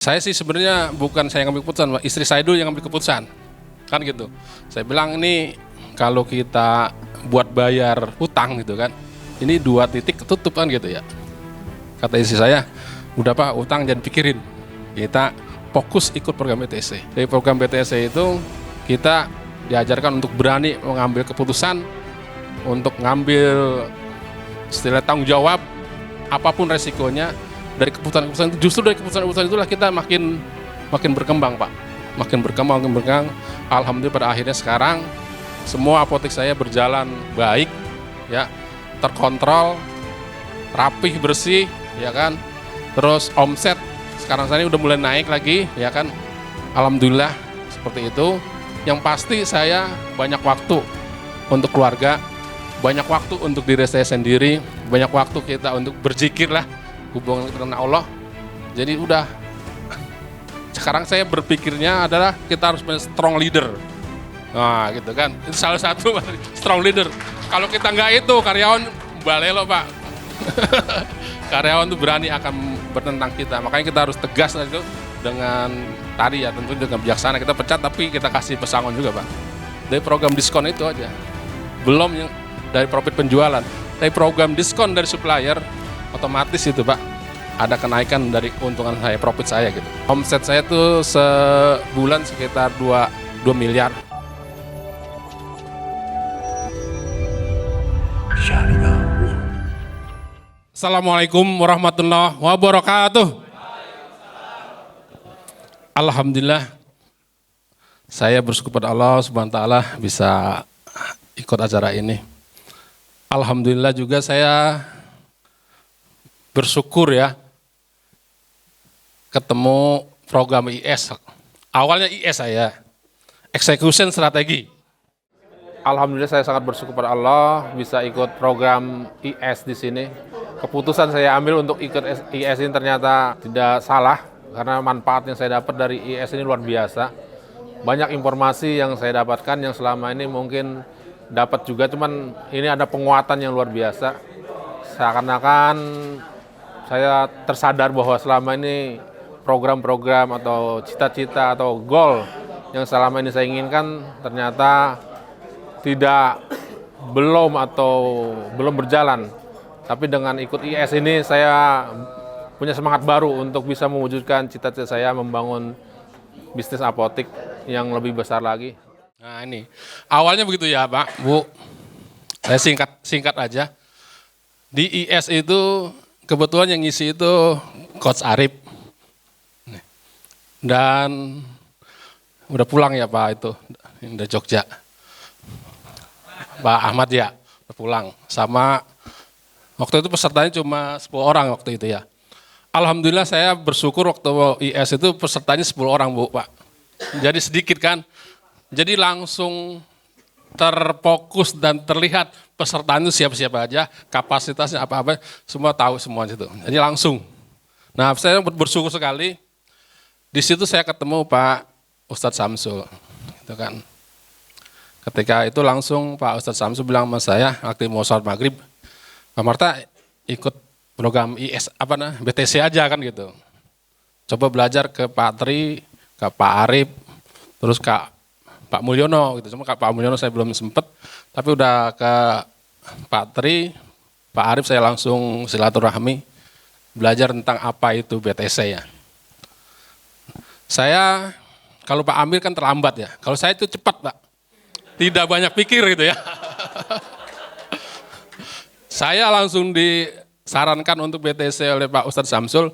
Saya sih sebenarnya bukan saya yang ngambil keputusan, Pak. Istri saya dulu yang ngambil keputusan. Kan gitu. Saya bilang ini kalau kita buat bayar utang gitu kan, ini 2 titik ketutup kan gitu ya. Kata istri saya, udah Pak, utang jangan pikirin. Kita fokus ikut program BTS. Dari program BTS itu kita diajarkan untuk berani mengambil keputusan, untuk ngambil istilah tanggung jawab, apapun resikonya. Dari keputusan-keputusan itu, justru dari keputusan-keputusan itulah kita makin berkembang, Pak. Makin berkembang. Alhamdulillah pada akhirnya sekarang semua apotek saya berjalan baik, ya, terkontrol, rapih, bersih, ya kan. Terus omset sekarang saya udah mulai naik lagi, ya kan. Alhamdulillah seperti itu. Yang pasti saya banyak waktu untuk keluarga, banyak waktu untuk diri saya sendiri, banyak waktu kita untuk berzikir lah, hubungan kita dengan Allah. Jadi udah, sekarang saya berpikirnya adalah kita harus punya strong leader. Nah gitu kan, itu salah satu strong leader. Kalau kita nggak itu, karyawan balelo, Pak. Karyawan tuh berani akan bertentang kita, makanya kita harus tegas itu dengan tadi ya, tentu dengan bijaksana. Kita pecat tapi kita kasih pesangon juga, Pak. Dari program diskon itu aja, belum yang dari profit penjualan, dari program diskon dari supplier, otomatis itu, Pak, ada kenaikan dari keuntungan saya, profit saya gitu. Omset saya tuh sebulan sekitar 2 miliar. Assalamualaikum warahmatullahi wabarakatuh. Alhamdulillah, saya bersyukur pada Allah Subhanahu wa taala bisa ikut acara ini. Alhamdulillah juga saya bersyukur ya ketemu program IS. Awalnya IS saya, Execution Strategi. Alhamdulillah saya sangat bersyukur pada Allah bisa ikut program IS di sini. Keputusan saya ambil untuk ikut IS ini ternyata tidak salah, karena manfaat yang saya dapat dari IS ini luar biasa. Banyak informasi yang saya dapatkan yang selama ini mungkin dapat juga, cuman ini ada penguatan yang luar biasa. Seakan-akan saya tersadar bahwa selama ini program-program atau cita-cita atau goal yang selama ini saya inginkan ternyata belum berjalan. Tapi dengan ikut IS ini saya punya semangat baru untuk bisa mewujudkan cita-cita saya membangun bisnis apotek yang lebih besar lagi. Nah ini, awalnya begitu ya Pak, Bu. Saya singkat aja. Di IS itu kebetulan yang ngisi itu Coach Arif. Dan udah pulang ya Pak itu, udah Jogja. Pak Ahmad ya, udah pulang. Sama waktu itu pesertanya cuma 10 orang waktu itu ya. Alhamdulillah saya bersyukur waktu IS itu pesertanya 10 orang Bu, Pak. Jadi sedikit kan. Jadi langsung terfokus dan terlihat peserta itu siapa-siapa aja, kapasitasnya apa-apa, semua tahu semua itu. Jadi langsung. Nah saya bersyukur sekali. Di situ saya ketemu Pak Ustadz Samsul. Gitu kan. Ketika itu langsung Pak Ustadz Samsul bilang sama saya, waktu mau sholat maghrib, Pak Marta ikut program IS BTC aja kan gitu. Coba belajar ke Pak Tri, ke Pak Arif, terus ke Pak Mulyono gitu. Cuma ke Pak Mulyono saya belum sempet, tapi udah ke Pak Tri, Pak Arif saya langsung silaturahmi, belajar tentang apa itu BTC ya. Saya, kalau Pak Amir kan terlambat ya, kalau saya itu cepat Pak, tidak banyak pikir gitu ya. Saya langsung disarankan untuk BTC oleh Pak Ustadz Samsul,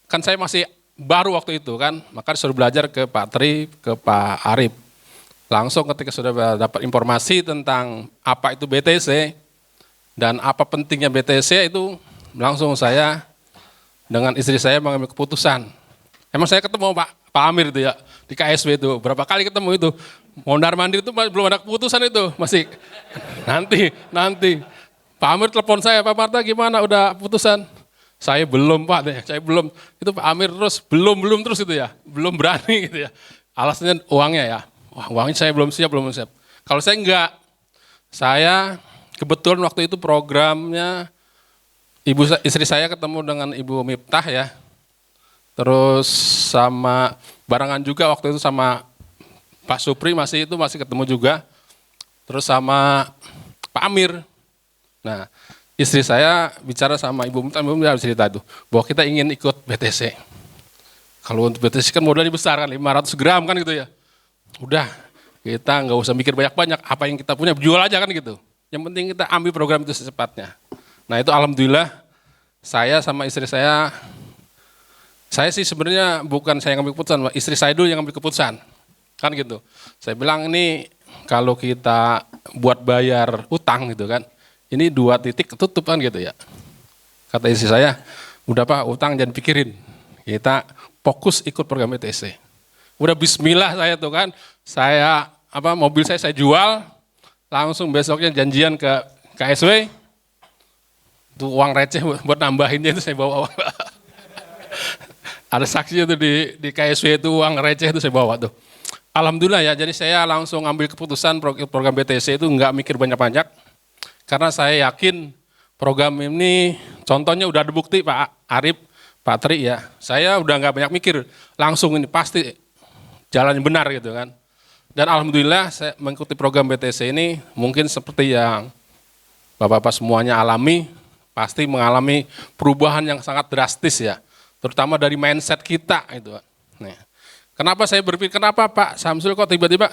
kan saya masih baru waktu itu kan, maka disuruh belajar ke Pak Tri, ke Pak Arif. Langsung ketika sudah dapat informasi tentang apa itu BTC dan apa pentingnya BTC itu, langsung saya dengan istri saya mengambil keputusan. Emang saya ketemu Pak Amir itu ya, di KSW itu, berapa kali ketemu itu, mondar-mandir itu belum ada keputusan itu, masih nanti. Pak Amir telepon saya, Pak Marta gimana, udah putusan? Saya belum Pak, saya belum. Itu Pak Amir terus, belum terus itu ya, belum berani gitu ya. Alasannya uangnya ya, wah uangnya saya belum siap. Kalau saya enggak, saya kebetulan waktu itu programnya istri saya ketemu dengan Ibu Miftah ya. terus sama barengan juga waktu itu sama Pak Supri masih ketemu juga, terus sama Pak Amir. Nah, istri saya bicara sama Ibu Mumtaz cerita itu bahwa kita ingin ikut BTC. Kalau untuk BTC kan modalnya besar kan, 500 gram kan gitu ya. Udah, kita nggak usah mikir banyak-banyak, apa yang kita punya jual aja kan gitu. Yang penting kita ambil program itu secepatnya. Nah itu alhamdulillah saya sama istri saya sih sebenarnya bukan saya yang ambil keputusan, istri saya dulu yang ambil keputusan. Kan gitu. Saya bilang ini kalau kita buat bayar utang gitu kan, ini 2 titik ketutup kan gitu ya. Kata istri saya, udah Pak utang jangan pikirin, kita fokus ikut program BTC. Udah bismillah saya tuh kan, mobil saya jual, langsung besoknya janjian ke KSW, itu uang receh buat nambahinnya itu saya bawa. Ada saksinya tuh di KSW itu uang receh itu saya bawa tuh. Alhamdulillah ya, jadi saya langsung ambil keputusan program BTC itu nggak mikir banyak-banyak, karena saya yakin program ini contohnya udah ada bukti Pak Arif, Pak Tri ya, saya udah nggak banyak mikir, langsung ini pasti jalan yang benar gitu kan. Dan alhamdulillah saya mengikuti program BTC ini mungkin seperti yang Bapak-bapak semuanya alami, pasti mengalami perubahan yang sangat drastis ya, terutama dari mindset kita itu. Nah, kenapa saya berpikir, kenapa Pak Samsul kok tiba-tiba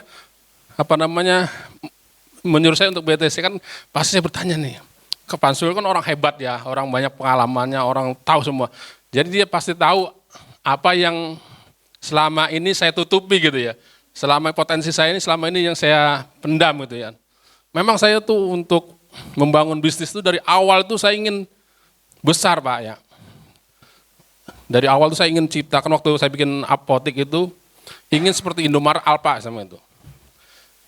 menyuruh saya untuk BTC, kan pasti saya bertanya nih, ke Pak Samsul kan orang hebat ya, orang banyak pengalamannya, orang tahu semua. Jadi dia pasti tahu apa yang selama ini saya tutupi gitu ya. Selama potensi saya ini, selama ini yang saya pendam gitu ya. Memang saya tuh untuk membangun bisnis itu dari awal tuh saya ingin besar Pak ya. Dari awal tuh saya ingin ciptakan, waktu saya bikin apotek itu, ingin seperti Indomaret Alfa sama itu.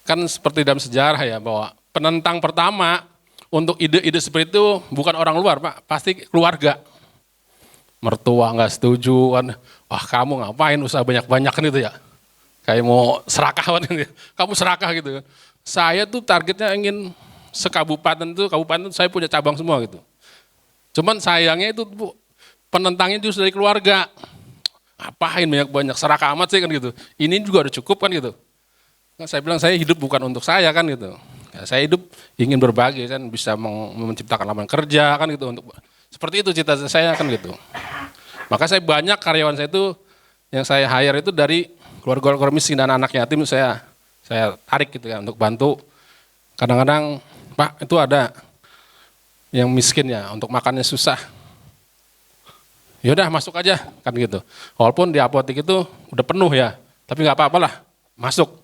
Kan seperti dalam sejarah ya, bahwa penentang pertama untuk ide-ide seperti itu bukan orang luar Pak, pasti keluarga. Mertua nggak setuju kan, wah kamu ngapain usaha banyak-banyak kan itu ya. Kayak mau serakah kan, kamu serakah gitu. Saya tuh targetnya ingin kabupaten itu saya punya cabang semua gitu. Cuman sayangnya itu Bu, penentangnya justru dari keluarga. Ngapain banyak-banyak serakah amat sih kan gitu. Ini juga udah cukup kan gitu. Saya bilang saya hidup bukan untuk saya kan gitu. Ya, saya hidup ingin berbagi kan, bisa menciptakan lapangan kerja kan gitu, untuk seperti itu cita saya kan gitu. Maka saya banyak karyawan saya itu yang saya hire itu dari keluarga miskin dan anak yatim, saya tarik gitu ya untuk bantu. Kadang-kadang Pak itu ada yang miskin ya, untuk makannya susah. Yaudah masuk aja kan gitu. Walaupun di apotek itu udah penuh ya, tapi nggak apa-apalah masuk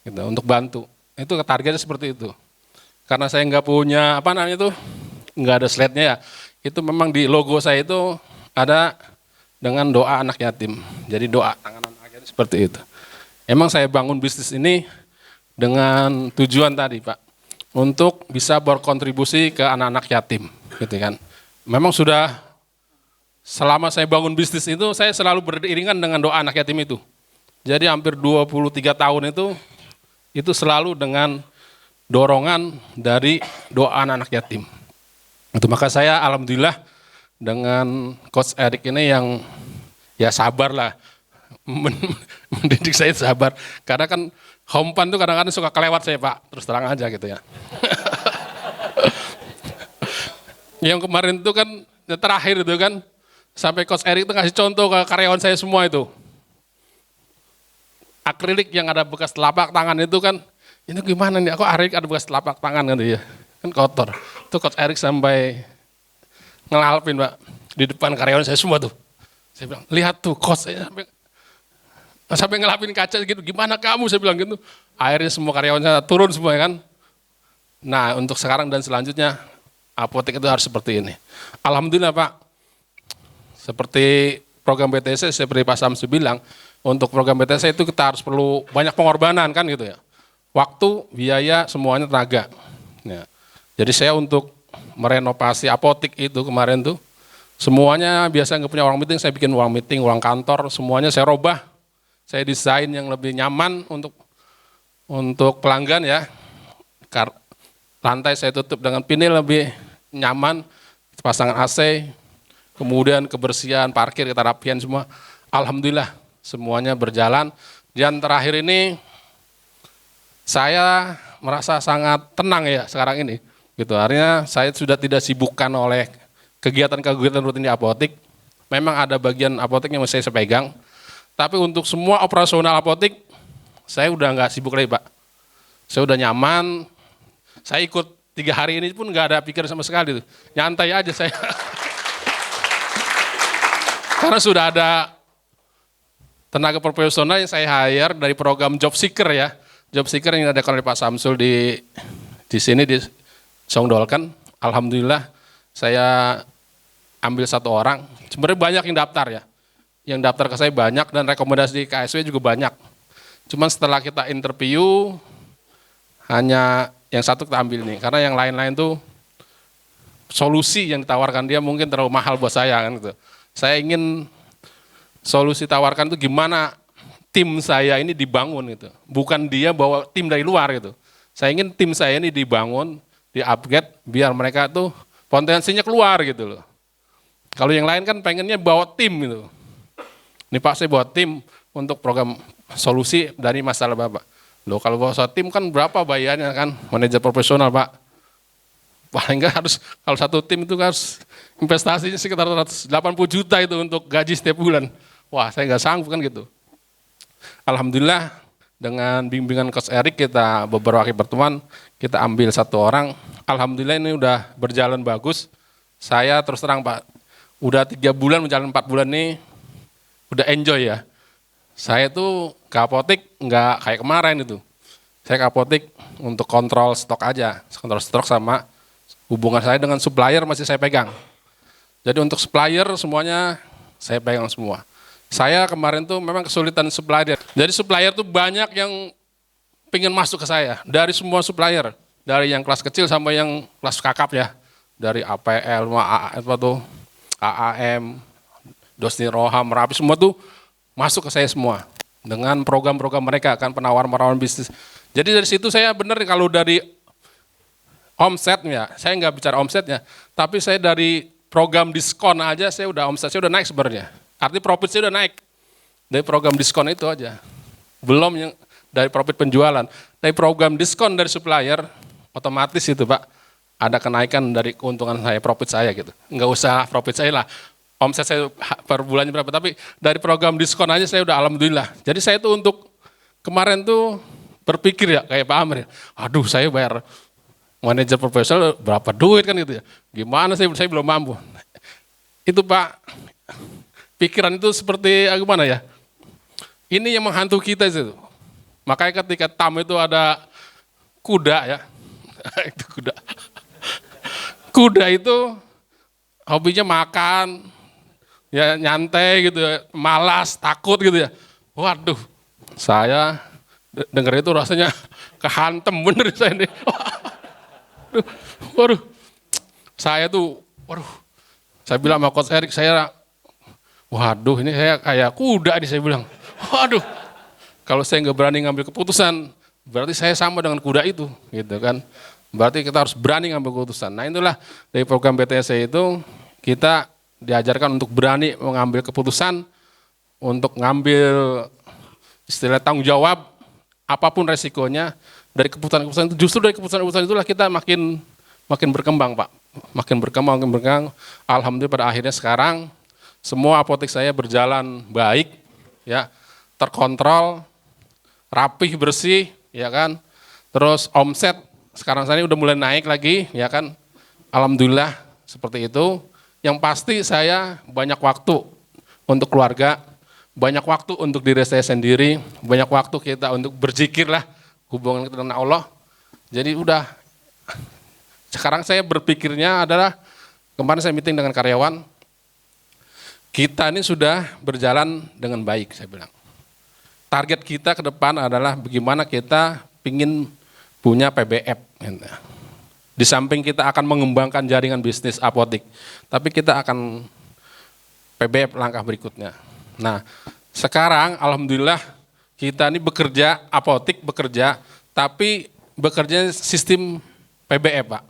gitu untuk bantu. Itu targetnya seperti itu. Karena saya nggak punya nggak ada slide-nya ya. Itu memang di logo saya itu ada dengan doa anak yatim. Jadi doa tangan anak yatim seperti itu. Emang saya bangun bisnis ini dengan tujuan tadi Pak, untuk bisa berkontribusi ke anak-anak yatim gitu kan. Memang sudah selama saya bangun bisnis itu, saya selalu beriringan dengan doa anak yatim itu. Jadi hampir 23 tahun itu selalu dengan dorongan dari doa anak yatim. Itu maka saya alhamdulillah dengan Coach Erik ini yang ya sabar lah, mendidik saya sabar. Karena kan hompan tuh kadang-kadang suka kelewat saya Pak, terus terang aja gitu ya. Yang kemarin itu kan, terakhir itu kan, sampai Coach Erik itu ngasih contoh ke karyawan saya semua itu. Akrilik yang ada bekas telapak tangan itu kan, ini gimana nih, aku akrilik ada bekas telapak tangan kan ya, kan kotor. Itu Coach Erik sampai ngelalpin Pak, di depan karyawan saya semua tuh. Saya bilang, lihat tuh Coach, saya sampai ngelapin kaca gitu, gimana kamu, saya bilang gitu. Akhirnya semua karyawan saya turun semua kan. Nah untuk sekarang dan selanjutnya, apotek itu harus seperti ini. Alhamdulillah Pak, seperti program BTC, seperti Pak Samsu bilang, untuk program BTC itu kita harus perlu banyak pengorbanan kan gitu ya. Waktu, biaya, semuanya tenaga. Ya. Jadi saya untuk merenovasi apotek itu kemarin tuh, semuanya biasa nggak punya ruang meeting, saya bikin ruang meeting, ruang kantor, semuanya saya robah. Saya desain yang lebih nyaman untuk pelanggan ya. Lantai saya tutup dengan pinil lebih nyaman, pasangan AC, kemudian kebersihan, parkir kita rapian semua. Alhamdulillah semuanya berjalan. Dan terakhir ini saya merasa sangat tenang ya sekarang ini. Gitu. Artinya saya sudah tidak sibukkan oleh kegiatan-kegiatan rutin di apotik. Memang ada bagian apotik yang masih saya pegang. Tapi untuk semua operasional apotik, saya udah nggak sibuk lagi Pak. Saya udah nyaman, saya ikut 3 hari ini pun nggak ada pikir sama sekali. Nyantai aja saya. Karena sudah ada tenaga profesional yang saya hire dari program Job Seeker ya. Job Seeker yang diadakan oleh Pak Samsul di sini di Songdolkan. Alhamdulillah saya ambil 1 orang. Sebenarnya banyak yang daftar ya. Yang daftar ke saya banyak dan rekomendasi KSW juga banyak. Cuman setelah kita interview, hanya yang 1 kita ambil nih. Karena yang lain-lain tuh solusi yang ditawarkan dia mungkin terlalu mahal buat saya kan gitu. Saya ingin solusi tawarkan itu gimana tim saya ini dibangun gitu. Bukan dia bawa tim dari luar gitu. Saya ingin tim saya ini dibangun, di-upgrade biar mereka tuh potensinya keluar gitu loh. Kalau yang lain kan pengennya bawa tim gitu. Ini Pak saya bawa tim untuk program solusi dari masalah Bapak. Loh kalau bawa tim kan berapa bayarnya kan, manajer profesional Pak. Paling enggak harus, kalau 1 tim itu harus investasinya sekitar 180 juta itu untuk gaji setiap bulan. Wah saya nggak sanggup kan gitu. Alhamdulillah dengan bimbingan Coach Erik kita beberapa kali pertemuan, kita ambil 1 orang. Alhamdulillah ini udah berjalan bagus. Saya terus terang Pak, udah 3 bulan menjalan 4 bulan nih, udah enjoy ya. Saya tuh ke apotik nggak kayak kemarin itu. Saya ke apotik untuk kontrol stok aja, kontrol stok sama hubungan saya dengan supplier masih saya pegang. Jadi untuk supplier semuanya saya pegang semua. Saya kemarin tuh memang kesulitan supplier. Jadi supplier tuh banyak yang pengen masuk ke saya. Dari semua supplier. Dari yang kelas kecil sampai yang kelas kakap ya. Dari APL, AAM, Dosni Roham, Merapi, semua tuh masuk ke saya semua. Dengan program-program mereka kan penawar-penawar bisnis. Jadi dari situ saya benar kalau dari omsetnya, saya nggak bicara omsetnya, tapi saya dari program diskon aja saya udah omset saya udah naik sebenarnya. Artinya profit saya udah naik dari program diskon itu aja. Belum yang dari profit penjualan. Dari program diskon dari supplier, otomatis itu Pak, ada kenaikan dari keuntungan saya, profit saya gitu. Nggak usah profit saya lah, omset saya per bulannya berapa, tapi dari program diskon aja saya udah alhamdulillah. Jadi saya tuh untuk kemarin tuh berpikir ya kayak Pak Amir, aduh saya bayar manajer profesional berapa duit kan gitu ya. Gimana saya belum mampu. Itu Pak, pikiran itu seperti gimana ya, ini yang menghantu kita itu. Makanya ketika TAM itu ada kuda ya, itu kuda. Kuda itu hobinya makan, ya nyantai gitu ya, malas, takut gitu ya. Waduh, saya denger itu rasanya kehantem bener saya nih. Waduh, saya tuh, saya bilang sama Coach Erik, waduh ini saya kayak kuda nih saya bilang. Waduh, kalau saya nggak berani ngambil keputusan, berarti saya sama dengan kuda itu, gitu kan. Berarti kita harus berani ngambil keputusan. Nah itulah dari program BTSC itu kita diajarkan untuk berani mengambil keputusan, untuk ngambil istilah tanggung jawab, apapun resikonya. Dari keputusan-keputusan itu, justru dari keputusan-keputusan itulah kita makin berkembang Pak. Makin berkembang. Alhamdulillah pada akhirnya sekarang semua apotek saya berjalan baik, ya, terkontrol, rapih, bersih, ya kan. Terus omset sekarang saya udah mulai naik lagi, ya kan. Alhamdulillah seperti itu. Yang pasti saya banyak waktu untuk keluarga, banyak waktu untuk diri saya sendiri, banyak waktu kita untuk berzikir lah, hubungan kita dengan Allah. Jadi udah, sekarang saya berpikirnya adalah, kemarin saya meeting dengan karyawan, kita ini sudah berjalan dengan baik saya bilang. Target kita ke depan adalah bagaimana kita pingin punya PBF. Di samping kita akan mengembangkan jaringan bisnis apotik, tapi kita akan PBF langkah berikutnya. Nah sekarang alhamdulillah kita ini bekerja, apotik bekerja, tapi bekerja sistem PBF Pak.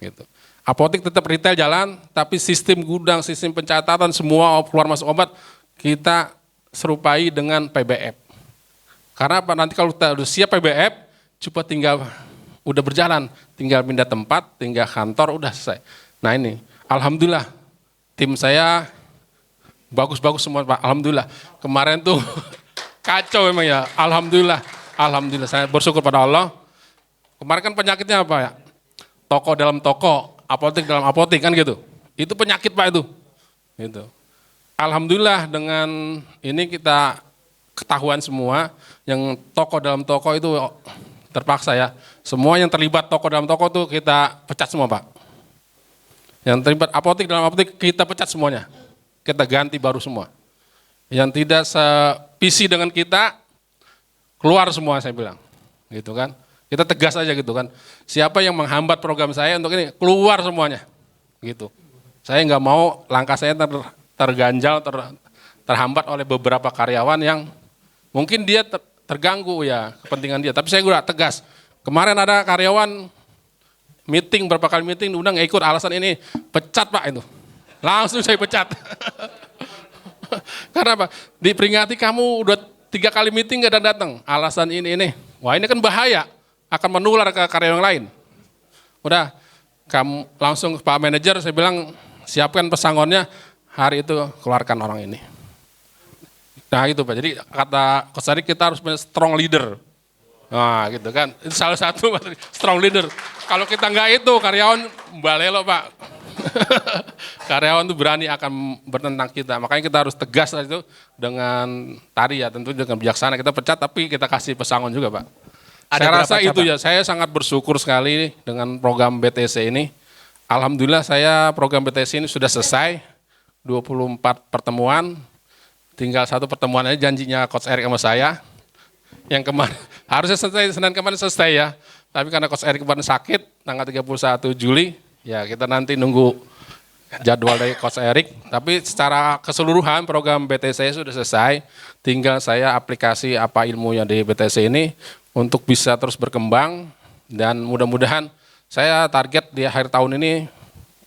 Gitu. Apotik tetap retail jalan, tapi sistem gudang, sistem pencatatan, semua keluar masuk obat, kita serupai dengan PBF. Karena apa? Nanti kalau kita udah siap PBF, cuma tinggal udah berjalan, tinggal pindah tempat, tinggal kantor, udah selesai. Nah ini, alhamdulillah tim saya bagus-bagus semua Pak. Alhamdulillah. Kemarin tuh kacau memang ya. Alhamdulillah. Alhamdulillah. Saya bersyukur pada Allah. Kemarin kan penyakitnya apa ya? Toko dalam toko, apotek dalam apotek kan gitu. Itu penyakit Pak itu. Gitu. Alhamdulillah dengan ini kita ketahuan semua yang toko dalam toko itu terpaksa ya. Semua yang terlibat toko dalam toko itu kita pecat semua Pak. Yang terlibat apotek dalam apotek kita pecat semuanya. Kita ganti baru semua. Yang tidak sevisi dengan kita keluar semua saya bilang. Gitu kan. Kita tegas aja gitu kan. Siapa yang menghambat program saya untuk ini keluar semuanya. Gitu. Saya nggak mau langkah saya terganjal, terhambat oleh beberapa karyawan yang mungkin dia terganggu ya kepentingan dia. Tapi saya udah tegas. Kemarin ada karyawan meeting, berapa kali meeting, udah nggak ikut alasan ini, pecat Pak itu. Langsung saya pecat. Karena apa? Diperingati kamu udah 3 kali meeting nggak datang. Alasan ini. Wah ini kan bahaya, akan menular ke karyawan yang lain. Udah, kamu langsung ke Pak Manajer, saya bilang siapkan pesangonnya, hari itu keluarkan orang ini. Nah itu Pak, jadi kata Coach Erik kita harus punya strong leader. Nah gitu kan, itu salah satu strong leader. Kalau kita nggak itu, karyawan balelo Pak. Karyawan itu berani akan bertentang kita, makanya kita harus tegas itu dengan tadi ya, tentu dengan bijaksana kita pecat, tapi kita kasih pesangon juga Pak. Saya rasa itu ya, saya sangat bersyukur sekali dengan program BTC ini. Alhamdulillah saya program BTC ini sudah selesai, 24 pertemuan, tinggal 1 pertemuan aja janjinya Coach Erik sama saya. Yang kemarin, harusnya selesai, Senin kemarin selesai ya. Tapi karena Coach Erik kemarin sakit, tanggal 31 Juli, ya kita nanti nunggu jadwal dari Coach Erik. Tapi secara keseluruhan program BTC sudah selesai, tinggal saya aplikasi apa ilmunya di BTC ini, untuk bisa terus berkembang dan mudah-mudahan saya target di akhir tahun ini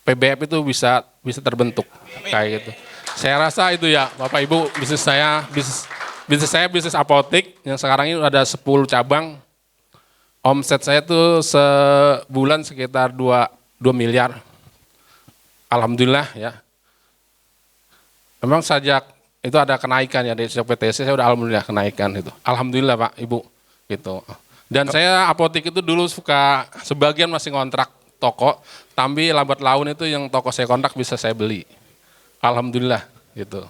PBF itu bisa terbentuk kayak gitu. Saya rasa itu ya Bapak Ibu, bisnis saya bisnis apotek yang sekarang ini ada 10 cabang. Omset saya tuh sebulan sekitar 2 miliar. Alhamdulillah ya. Memang sejak itu ada kenaikan ya di PTC, saya udah alhamdulillah kenaikan itu. Alhamdulillah Pak Ibu. Gitu. Dan saya apotek itu dulu suka sebagian masih ngontrak toko, tapi lambat laun itu yang toko saya kontrak bisa saya beli. Alhamdulillah gitu.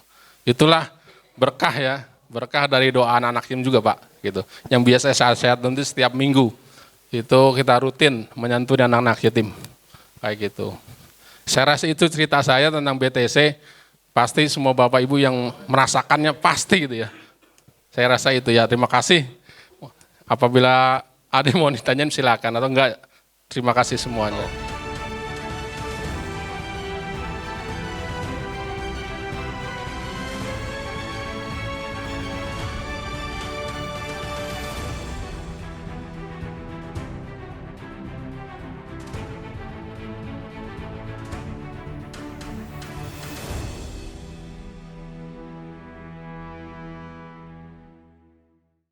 Itulah berkah ya, berkah dari doa anak-anak tim juga Pak gitu. Yang biasa sehat-sehat nanti setiap minggu itu kita rutin menyantuni anak-anak yatim kayak gitu. Saya rasa itu cerita saya tentang BTC. Pasti semua Bapak Ibu yang merasakannya pasti gitu ya. Saya rasa itu ya. Terima kasih. Apabila ada yang mau ditanyain silakan atau enggak, terima kasih semuanya.